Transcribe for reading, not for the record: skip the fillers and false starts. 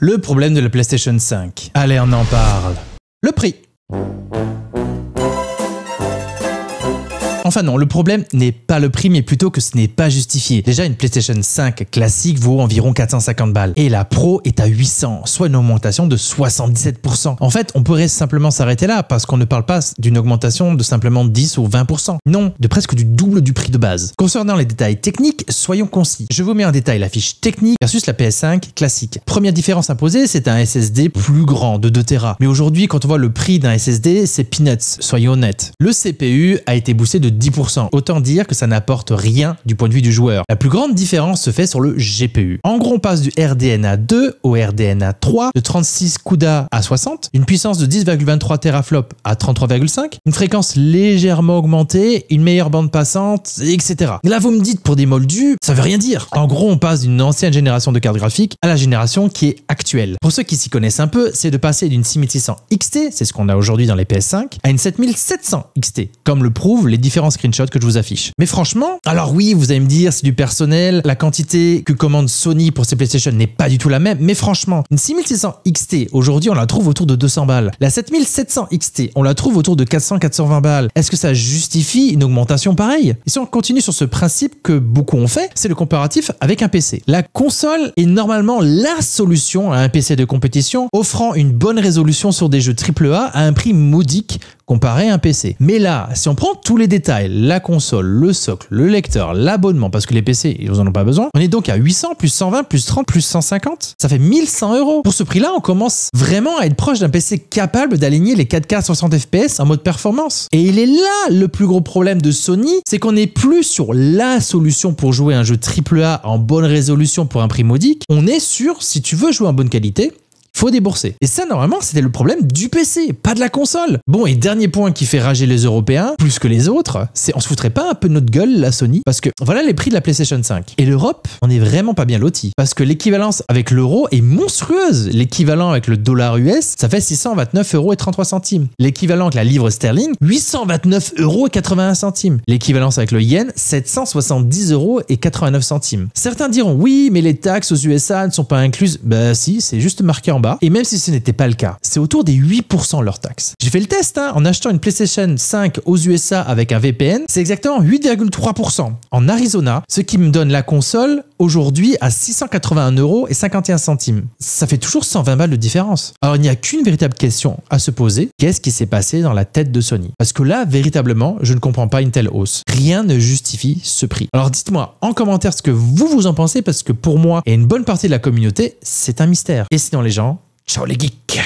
Le problème de la PlayStation 5. Allez, on en parle. Le prix. Enfin non, le problème n'est pas le prix, mais plutôt que ce n'est pas justifié. Déjà, une PlayStation 5 classique vaut environ 450 balles. Et la Pro est à 800, soit une augmentation de 77%. En fait, on pourrait simplement s'arrêter là, parce qu'on ne parle pas d'une augmentation de simplement 10 ou 20%. Non, de presque du double du prix de base. Concernant les détails techniques, soyons concis. Je vous mets en détail la fiche technique versus la PS5 classique. Première différence imposée, c'est un SSD plus grand, de 2 Tera. Mais aujourd'hui, quand on voit le prix d'un SSD, c'est peanuts, soyons honnêtes. Le CPU a été boosté de 10%. Autant dire que ça n'apporte rien du point de vue du joueur. La plus grande différence se fait sur le GPU. En gros, on passe du RDNA 2 au RDNA 3, de 36 CUDA à 60, une puissance de 10,23 teraflops à 33,5, une fréquence légèrement augmentée, une meilleure bande passante, etc. Et là, vous me dites, pour des moldus, ça veut rien dire. En gros, on passe d'une ancienne génération de cartes graphiques à la génération qui est actuelle. Pour ceux qui s'y connaissent un peu, c'est de passer d'une 6600 XT, c'est ce qu'on a aujourd'hui dans les PS5, à une 7700 XT, comme le prouvent les différents screenshots que je vous affiche. Mais franchement, alors oui, vous allez me dire, c'est du personnel, la quantité que commande Sony pour ses PlayStation n'est pas du tout la même, mais franchement, une 6600 XT, aujourd'hui, on la trouve autour de 200 balles. La 7700 XT, on la trouve autour de 400-420 balles. Est-ce que ça justifie une augmentation pareille? Et si on continue sur ce principe que beaucoup ont fait, c'est le comparatif avec un PC. La console est normalement la solution à un PC de compétition, offrant une bonne résolution sur des jeux AAA à un prix modique comparé à un PC. Mais là, si on prend tous les détails, la console, le socle, le lecteur, l'abonnement, parce que les PC, ils en ont pas besoin, on est donc à 800, plus 120, plus 30, plus 150. Ça fait 1100 €. Pour ce prix-là, on commence vraiment à être proche d'un PC capable d'aligner les 4K 60 FPS en mode performance. Et il est là le plus gros problème de Sony, c'est qu'on n'est plus sur la solution pour jouer un jeu AAA en bonne résolution pour un prix modique. On est sur, si tu veux jouer en bonne qualité, faut débourser. Et ça, normalement, c'était le problème du PC, pas de la console. Bon, et dernier point qui fait rager les Européens, plus que les autres, c'est on se foutrait pas un peu de notre gueule, la Sony? Parce que voilà les prix de la PlayStation 5. Et l'Europe, on est vraiment pas bien loti. Parce que l'équivalence avec l'euro est monstrueuse. L'équivalent avec le dollar US, ça fait 629,33 €. L'équivalent avec la livre sterling, 829,81 €. L'équivalence avec le yen, 770,89 €. Certains diront, oui, mais les taxes aux USA ne sont pas incluses. Bah si, c'est juste marqué en bas. Et même si ce n'était pas le cas, c'est autour des 8% leurs taxes. J'ai fait le test, en achetant une PlayStation 5 aux USA avec un VPN, c'est exactement 8,3%. En Arizona, ce qui me donne la console aujourd'hui à 681,51 €. Ça fait toujours 120 balles de différence. Alors il n'y a qu'une véritable question à se poser. Qu'est-ce qui s'est passé dans la tête de Sony? Parce que là, véritablement, je ne comprends pas une telle hausse. Rien ne justifie ce prix. Alors dites-moi en commentaire ce que vous en pensez, parce que pour moi et une bonne partie de la communauté, c'est un mystère. Et sinon les gens, ciao les geeks!